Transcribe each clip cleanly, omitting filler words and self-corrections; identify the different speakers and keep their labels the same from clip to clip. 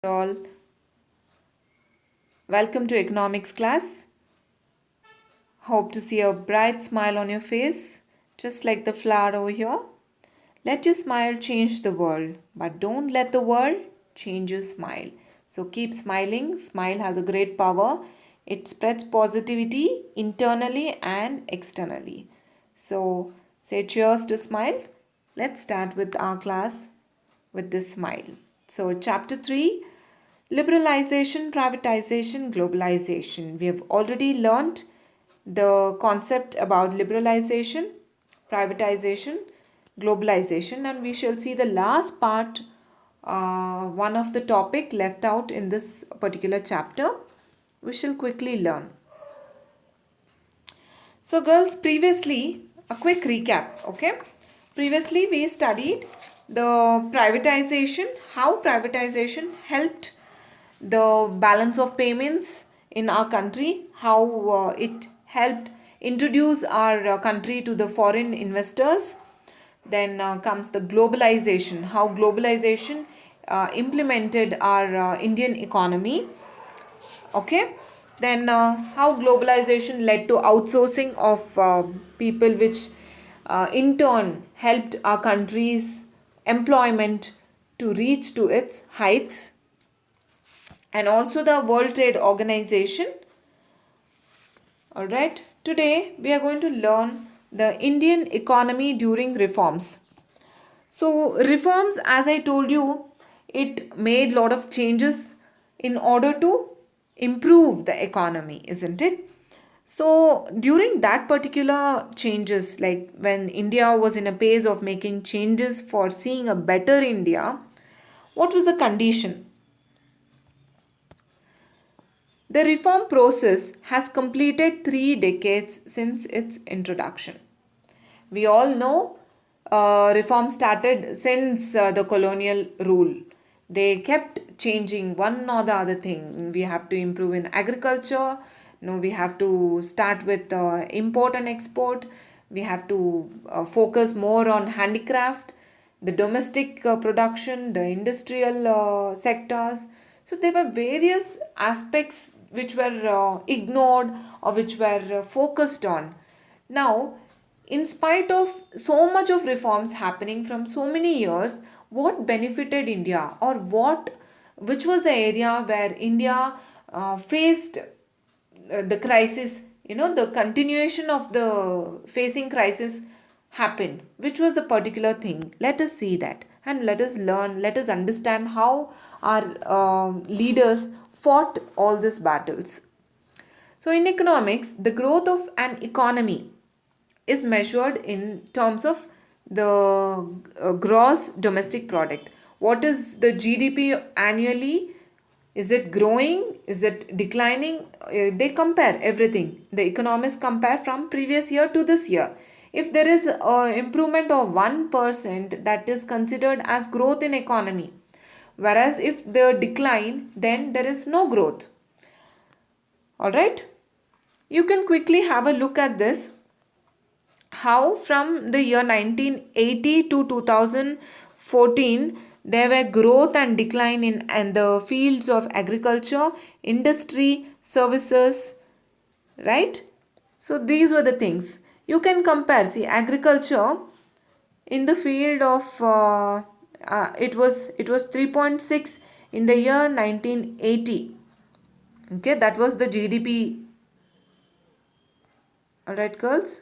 Speaker 1: All, welcome to economics class. Hope to see a bright smile on your face, just like the flower over here. Let your smile change the world, but don't let the world change your smile. So keep smiling. Smile has a great power. It spreads positivity internally and externally. So say cheers to smile. Let's start with our class with this smile. So, chapter 3, liberalization, privatization, globalization. We have already learnt the concept about liberalization, privatization, globalization, and we shall see the last part, one of the topic left out in this particular chapter. We shall quickly learn. So, girls, previously, a quick recap, okay? Previously, we studied the privatization, how privatization helped the balance of payments in our country, how it helped introduce our country to the foreign investors. Then comes the globalization, how globalization implemented our Indian economy. Okay, then how globalization led to outsourcing of people, which in turn helped our country's employment to reach to its heights, and also the World Trade Organization. All right, today we are going to learn the Indian economy during reforms. So reforms, as I told you, it made lot of changes in order to improve the economy, isn't it? So during that particular changes, like when India was in a pace of making changes for seeing a better India, what was the condition? The reform process has completed 3 decades since its introduction. We all know reform started since the colonial rule. They kept changing one or the other thing. We have to improve in agriculture. No, we have to start with import and export. We have to focus more on handicraft, the domestic production, the industrial sectors. So there were various aspects which were ignored or which were focused on. Now, in spite of so much of reforms happening from so many years, what benefited India, or which was the area where India faced the crisis, the continuation of the facing crisis happened? Which was the particular thing? Let us see that, and let us learn, let us understand how our leaders fought all these battles. So in economics, the growth of an economy is measured in terms of the gross domestic product. What is the GDP annually? Is it growing? Is it declining? They compare everything. The economists compare from previous year to this year. If there is improvement of 1%, that is considered as growth in economy. Whereas if the decline, then there is no growth. Alright? You can quickly have a look at this, how from the year 1980 to 2014 there were growth and decline in the fields of agriculture, industry, services, right? So these were the things you can compare. See, agriculture in the field of it was 3.6 in the year 1980. Okay, that was the GDP. All right, girls.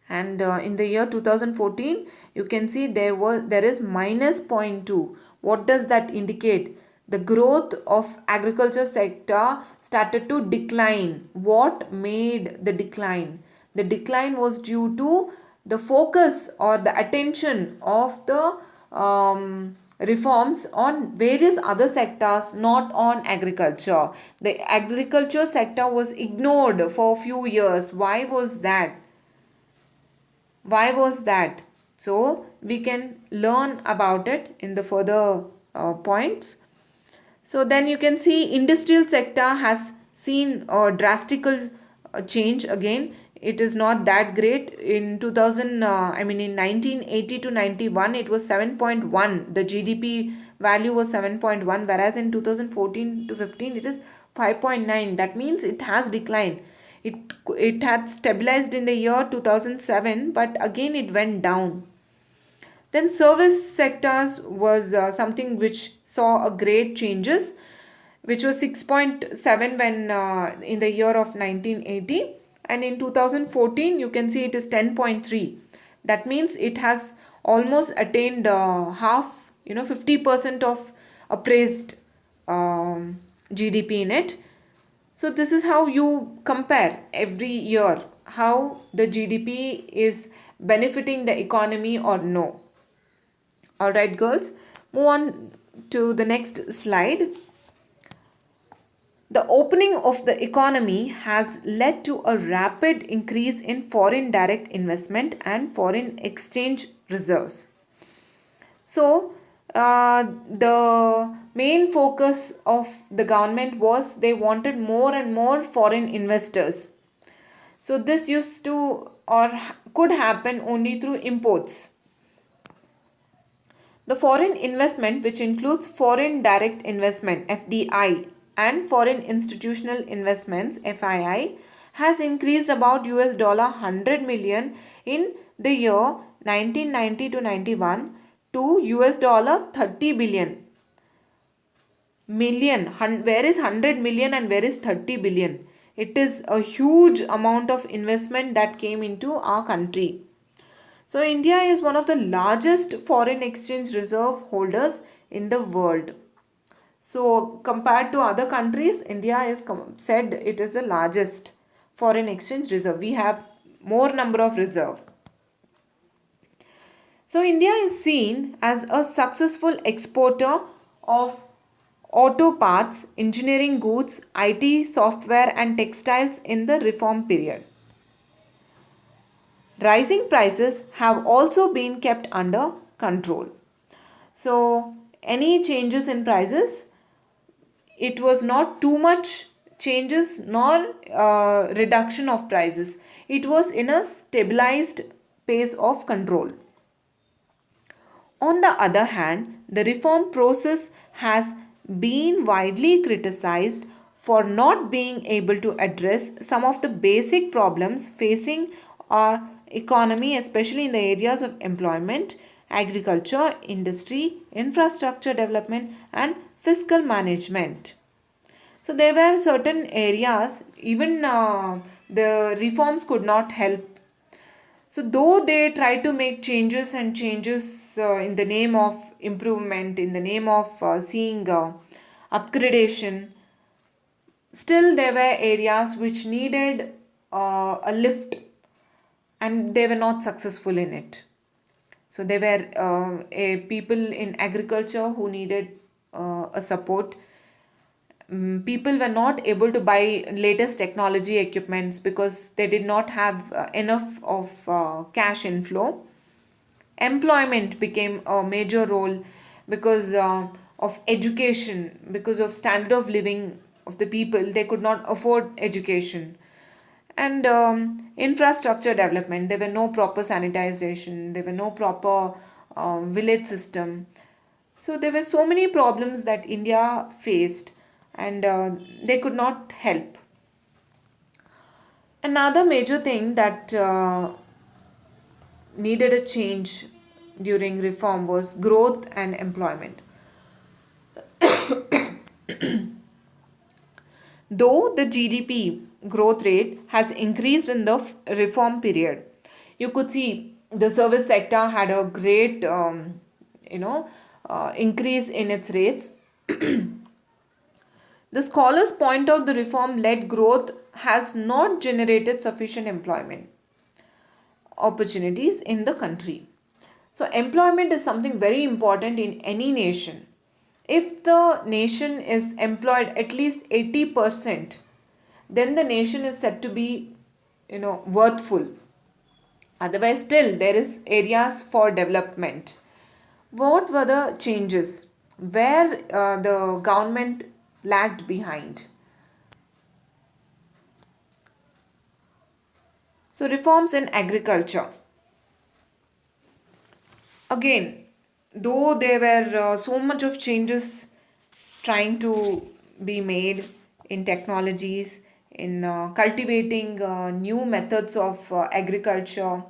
Speaker 1: And in the year 2014 you can see there is minus zero point 0.2. What does that indicate? The growth of agriculture sector started to decline. What made the decline? The decline was due to the focus or the attention of the reforms on various other sectors, not on agriculture. The agriculture sector was ignored for a few years. Why was that? Why was that? So we can learn about it in the further points. So then you can see industrial sector has seen a drastic change again. It is not that great in 2000. In 1980 to 91 it was 7.1. The GDP value was 7.1, whereas in 2014 to 15 it is 5.9. That means it has declined. it it had stabilized in the year 2007, but again it went down. Then service sectors was something which saw a great changes, which was 6.7 when in the year of 1980, and in 2014 you can see it is 10.3. That means it has almost attained half, 50% of appraised GDP in it. So this is how you compare every year how the GDP is benefiting the economy or no. Alright, girls, move on to the next slide. The opening of the economy has led to a rapid increase in foreign direct investment and foreign exchange reserves. So, the main focus of the government was they wanted more and more foreign investors. So, this used to or could happen only through imports. The foreign investment, which includes foreign direct investment (FDI) and foreign institutional investments (FII), has increased about $100 million in the year 1990 to 91 to $30 billion. Where is 100 million and where is 30 billion? It is a huge amount of investment that came into our country. So, India is one of the largest foreign exchange reserve holders in the world. So, compared to other countries, India is said it is the largest foreign exchange reserve. We have more number of reserve. So, India is seen as a successful exporter of auto parts, engineering goods, IT, software, and textiles in the reform period. Rising prices have also been kept under control. So, any changes in prices, it was not too much changes nor reduction of prices. It was in a stabilized pace of control. On the other hand, the reform process has been widely criticized for not being able to address some of the basic problems facing our economy, especially in the areas of employment, agriculture, industry, infrastructure development, and fiscal management. So there were certain areas, even the reforms could not help. So though they tried to make changes in the name of improvement, in the name of seeing upgradation, still there were areas which needed a lift, and they were not successful in it. So there were people in agriculture who needed a support. People were not able to buy latest technology equipments because they did not have enough of cash inflow. Employment became a major role because of education, because of standard of living of the people. They could not afford education. And infrastructure development, there were no proper sanitization, there were no proper village system. So there were so many problems that India faced, and they could not help. Another major thing that needed a change during reform was growth and employment. Though the GDP growth rate has increased in the reform period, you could see the service sector had a great, increase in its rates. The scholars point out the reform led growth has not generated sufficient employment opportunities in the country. So, employment is something very important in any nation. If the nation is employed at least 80%, then the nation is said to be, worthful. Otherwise, still there is areas for development. What were the changes? Where the government lagged behind? So, reforms in agriculture. Again, though there were so much of changes trying to be made in technologies, in cultivating new methods of agriculture,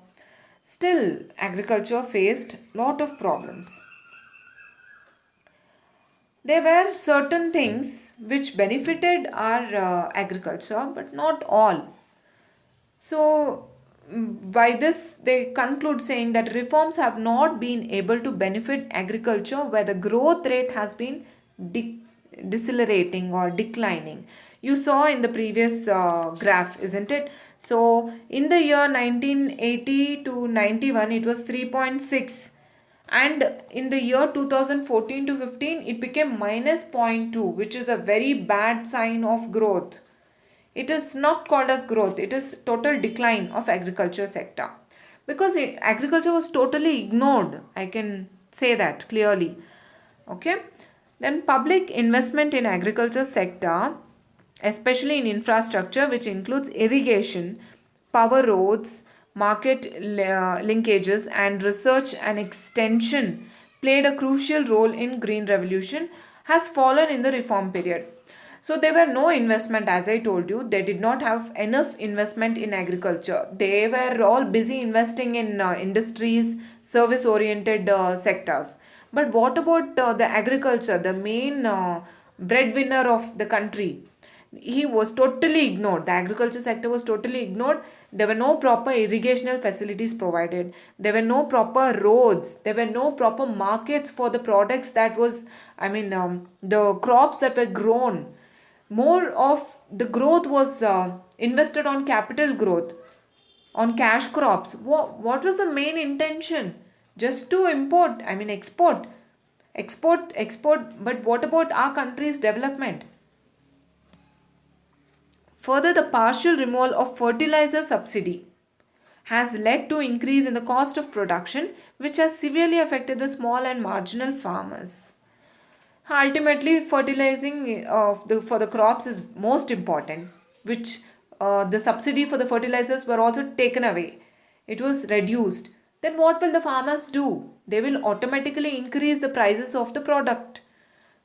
Speaker 1: still agriculture faced lot of problems. There were certain things which benefited our agriculture, but not all. So, by this, they conclude saying that reforms have not been able to benefit agriculture where the growth rate has been de- decelerating or declining. You saw in the previous graph, isn't it? So, in the year 1980 to 91, it was 3.6, and in the year 2014 to 15 it became minus zero point 0.2, which is a very bad sign of growth. It is not called as growth, it is total decline of agriculture sector, because agriculture was totally ignored, I can say that clearly. Okay, then public investment in agriculture sector, especially in infrastructure which includes irrigation, power roads, market linkages, and research and extension, played a crucial role in green revolution, has fallen in the reform period. So there were no investment, as I told you. They did not have enough investment in agriculture. They were all busy investing in industries, service oriented sectors. But what about the agriculture, the main breadwinner of the country? He was totally ignored. The agriculture sector was totally ignored. There were no proper irrigational facilities provided. There were no proper roads. There were no proper markets for the products that was, the crops that were grown. More of the growth was invested on capital growth, on cash crops. What was the main intention? Just to import, export. Export. But what about our country's development? Further, the partial removal of fertilizer subsidy has led to increase in the cost of production, which has severely affected the small and marginal farmers. Ultimately, fertilizing for the crops is most important, which the subsidy for the fertilizers were also taken away. It was reduced. Then what will the farmers do? They will automatically increase the prices of the product.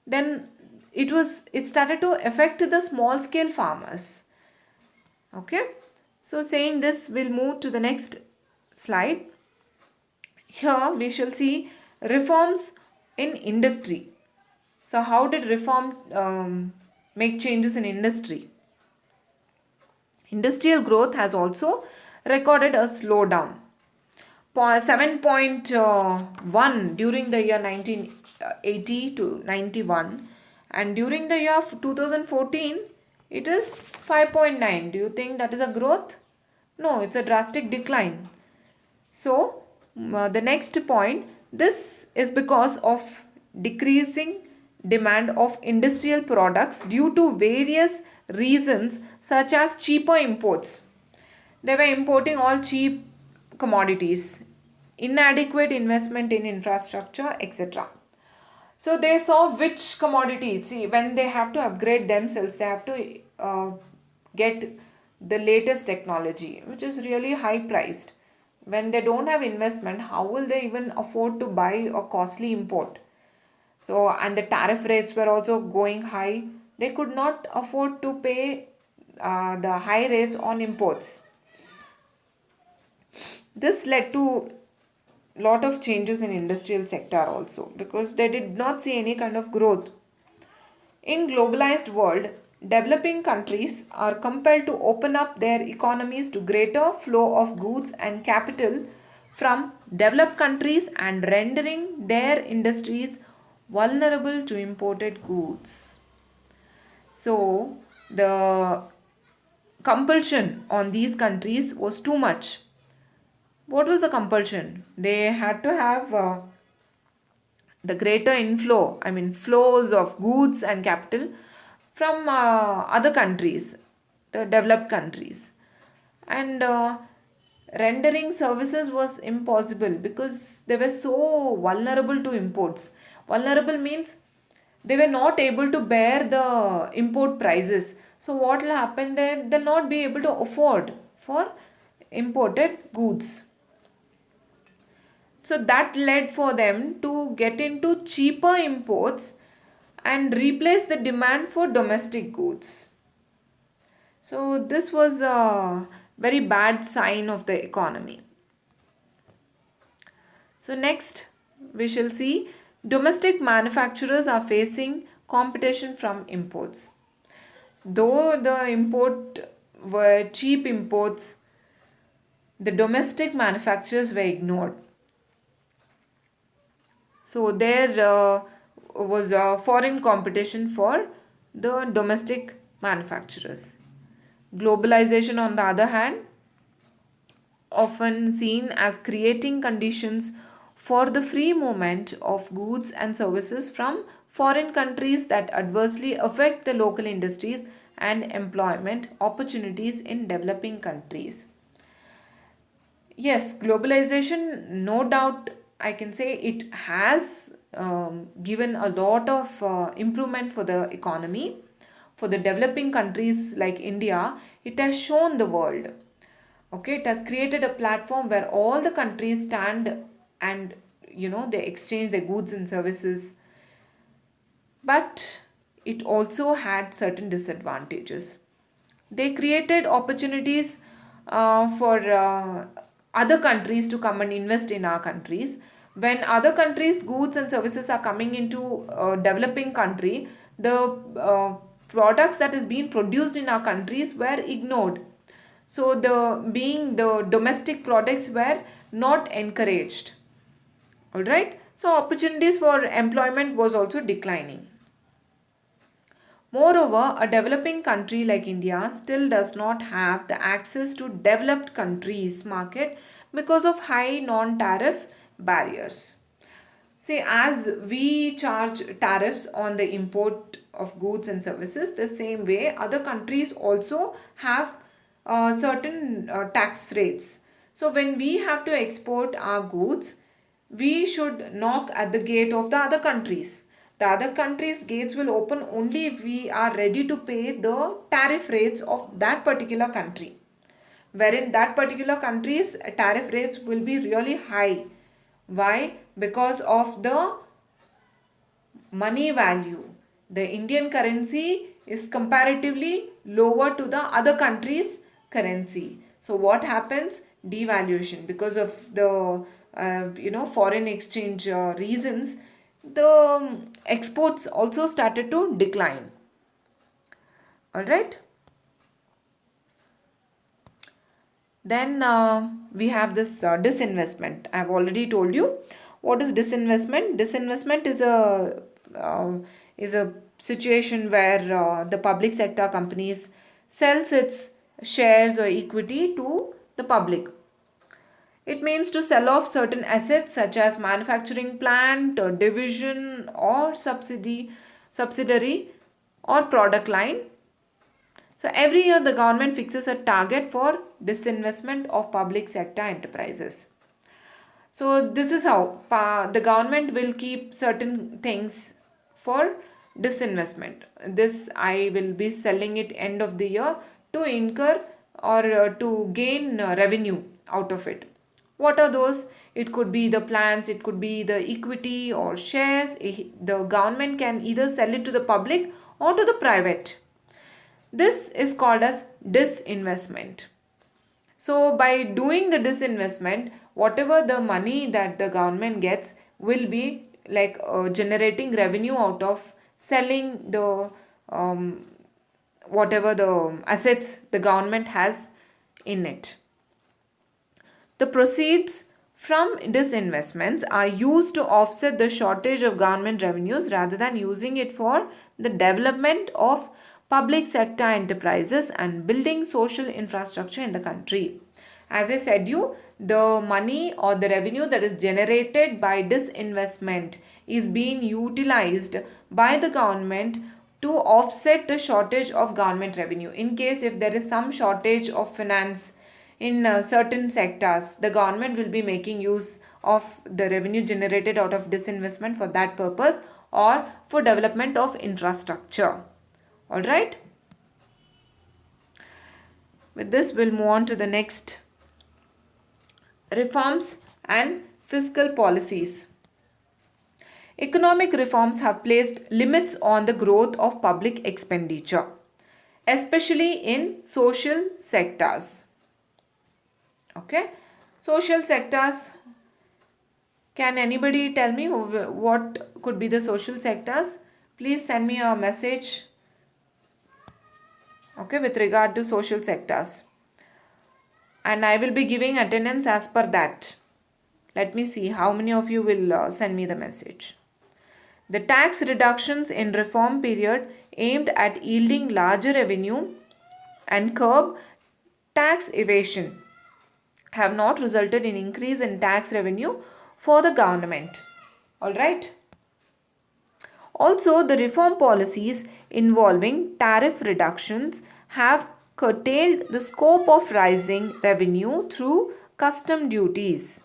Speaker 1: Then it started to affect the small scale farmers. Okay, so saying this, we'll move to the next slide. Here we shall see reforms in industry. So, how did reform make changes in industry? Industrial growth has also recorded a slowdown. 7.1 during the year 1980 to 91, and during the year 2014 it is 5.9. Do you think that is a growth? No, it's a drastic decline. So, the next point, this is because of decreasing demand of industrial products due to various reasons such as cheaper imports. They were importing all cheap commodities, inadequate investment in infrastructure, etc. So they saw which commodities. See, when they have to upgrade themselves, they have to get the latest technology, which is really high priced. When they don't have investment, how will they even afford to buy a costly import? So, and the tariff rates were also going high. They could not afford to pay the high rates on imports. This led to lot of changes in industrial sector also, because they did not see any kind of growth. In globalized world, developing countries are compelled to open up their economies to greater flow of goods and capital from developed countries, and rendering their industries vulnerable to imported goods. So, the compulsion on these countries was too much. What was the compulsion? They had to have the greater inflow, flows of goods and capital from other countries, the developed countries. And rendering services was impossible because they were so vulnerable to imports. Vulnerable means they were not able to bear the import prices. So, what will happen? They'll not be able to afford for imported goods. So that led for them to get into cheaper imports and replace the demand for domestic goods. So this was a very bad sign of the economy. So next we shall see domestic manufacturers are facing competition from imports. Though the import were cheap imports, the domestic manufacturers were ignored. So there was a foreign competition for the domestic manufacturers. Globalization, on the other hand, often seen as creating conditions for the free movement of goods and services from foreign countries that adversely affect the local industries and employment opportunities in developing countries. Yes, globalization, no doubt, I can say it has given a lot of improvement for the economy. For the developing countries like India, it has shown the world. Okay, it has created a platform where all the countries stand and they exchange their goods and services. But it also had certain disadvantages. They created opportunities for other countries to come and invest in our countries. When other countries goods and services are coming into developing country, the products that is being produced in our countries were ignored. So the domestic products were not encouraged. All right, so opportunities for employment was also declining. Moreover, a developing country like India still does not have the access to developed countries' market because of high non-tariff barriers. See, as we charge tariffs on the import of goods and services, the same way other countries also have certain tax rates. So, when we have to export our goods, we should knock at the gate of the other countries. The other countries' gates will open only if we are ready to pay the tariff rates of that particular country, wherein that particular country's tariff rates will be really high. Why? Because of the money value. The Indian currency is comparatively lower to the other country's currency. So what happens? Devaluation, because of the foreign exchange reasons. The exports also started to decline. All right. Then we have this disinvestment. I've already told you what is disinvestment. Disinvestment is a situation where the public sector companies sells its shares or equity to the public. It means to sell off certain assets such as manufacturing plant, or division, or subsidiary, or product line. So every year the government fixes a target for disinvestment of public sector enterprises. So this is how the government will keep certain things for disinvestment. This I will be selling it end of the year to incur or to gain revenue out of it. What are those? It could be the plans, it could be the equity or shares. The government can either sell it to the public or to the private. This is called as disinvestment. So by doing the disinvestment, whatever the money that the government gets will be like generating revenue out of selling the whatever the assets the government has in it. The proceeds from disinvestments are used to offset the shortage of government revenues rather than using it for the development of public sector enterprises and building social infrastructure in the country. As I said you, the money or the revenue that is generated by disinvestment is being utilized by the government to offset the shortage of government revenue. In case if there is some shortage of finance in certain sectors, the government will be making use of the revenue generated out of disinvestment for that purpose or for development of infrastructure. All right. With this, we'll move on to the next reforms and Fiscal policies. Economic reforms have placed limits on the growth of public expenditure, especially in social sectors. Okay, social sectors. Can anybody tell me what could be the social sectors? Please send me a message, okay, with regard to social sectors. And I will be giving attendance as per that. Let me see how many of you will send me the message. The tax reductions in reform period aimed at yielding larger revenue and curb tax evasion have not resulted in increase in tax revenue for the government. All right. Also, the reform policies involving tariff reductions have curtailed the scope of rising revenue through custom duties.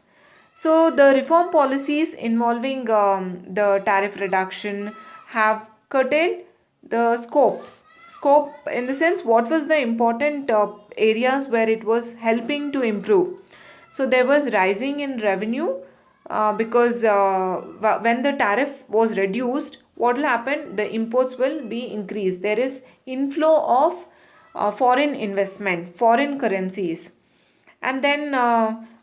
Speaker 1: So, the reform policies involving the tariff reduction have curtailed the scope. Scope in the sense, what was the important areas where it was helping to improve. So, there was rising in revenue because when the tariff was reduced, what will happen? The imports will be increased. There is inflow of foreign investment, foreign currencies. And then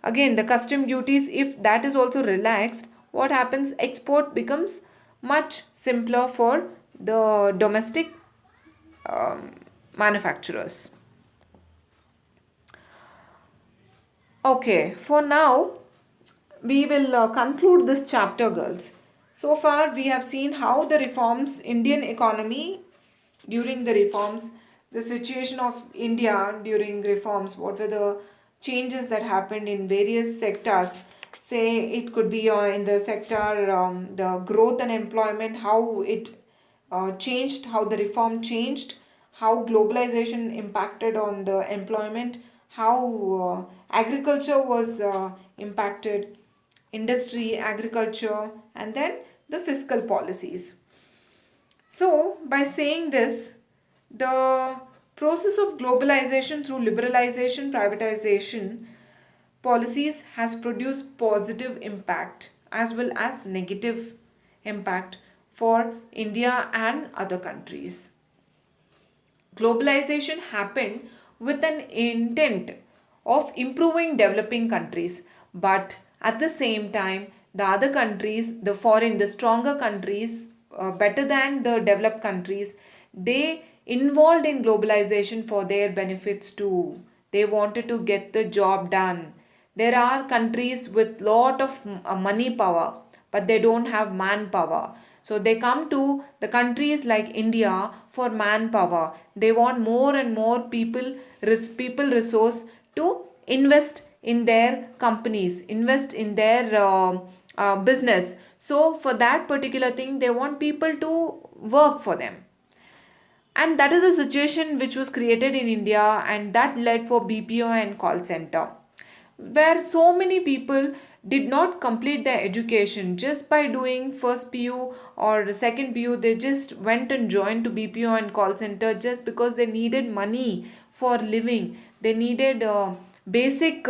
Speaker 1: again, the custom duties, if that is also relaxed, what happens? Export becomes much simpler for the domestic manufacturers. Okay, for now, we will conclude this chapter, girls. So far, we have seen how the reforms, Indian economy during the reforms, the situation of India during reforms, what were the changes that happened in various sectors. Say it could be in the sector, the growth and employment, how it changed, how the reform changed, how globalization impacted on the employment, how agriculture was impacted, industry, agriculture, and then the fiscal policies. So, by saying this, the process of globalization through liberalization, privatization policies has produced positive impact as well as negative impact for India and other countries. Globalization happened with an intent of improving developing countries, but at the same time, the other countries, the foreign, the stronger countries, better than the developed countries, they involved in globalization for their benefits too. They wanted to get the job done. There are countries with lot of money power, but they don't have manpower. So they come to the countries like India for manpower. They want more and more people resource to invest in their companies, invest in their business. So for that particular thing, they want people to work for them. And that is a situation which was created in India, and that led for BPO and call center, where so many people did not complete their education. Just by doing first PU or second PU, they just went and joined to BPO and call center just because they needed money for living. They needed basic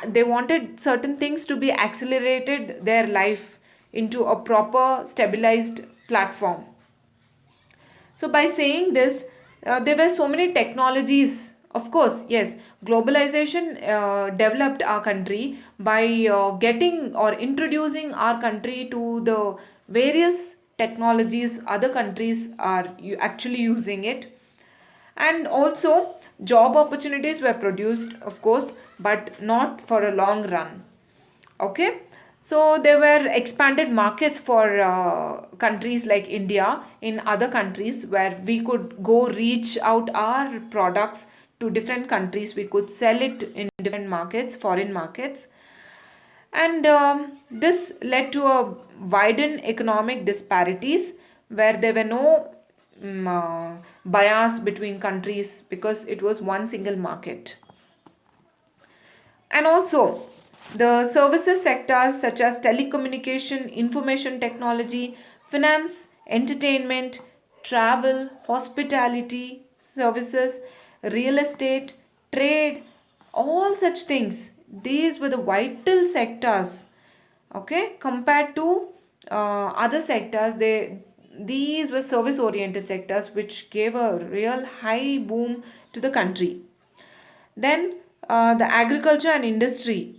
Speaker 1: they wanted certain things to be accelerated their life into a proper stabilized platform. So, by saying this, there were so many technologies. Of course, yes, globalization developed our country by getting or introducing our country to the various technologies other countries are actually using it. And also, job opportunities were produced, of course, but not for a long run. Okay, so there were expanded markets for countries like India in other countries where we could go reach out our products to different countries. We could sell it in different markets, foreign markets, and this led to a widened economic disparities where there were no bias between countries because it was one single market. And also, the services sectors such as telecommunication, information technology, finance, entertainment, travel, hospitality services, real estate, trade, all such things these were the vital sectors, okay, compared to other sectors. These were service oriented sectors which gave a real high boom to the country. Then the agriculture and industry,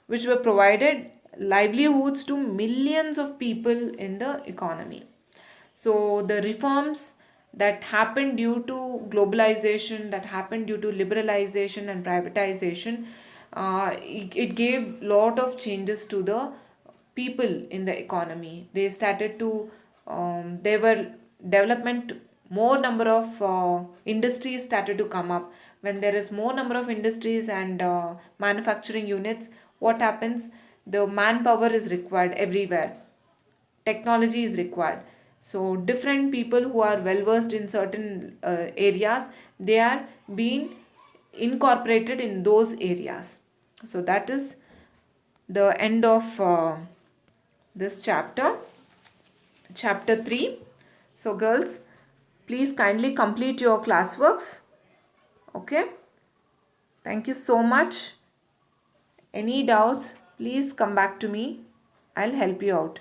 Speaker 1: which were provided livelihoods to millions of people in the economy. So the reforms that happened due to globalization, that happened due to liberalization and privatization, it gave lot of changes to the people in the economy. They started to, they were development, more number of industries started to come up. When there is more number of industries and manufacturing units, what happens? The manpower is required everywhere, technology is required. So different people who are well versed in certain areas, they are being incorporated in those areas. So that is the end of this chapter, chapter 3. So girls, please kindly complete your classworks. Okay, thank you so much. Any doubts, please come back to me. I'll help you out.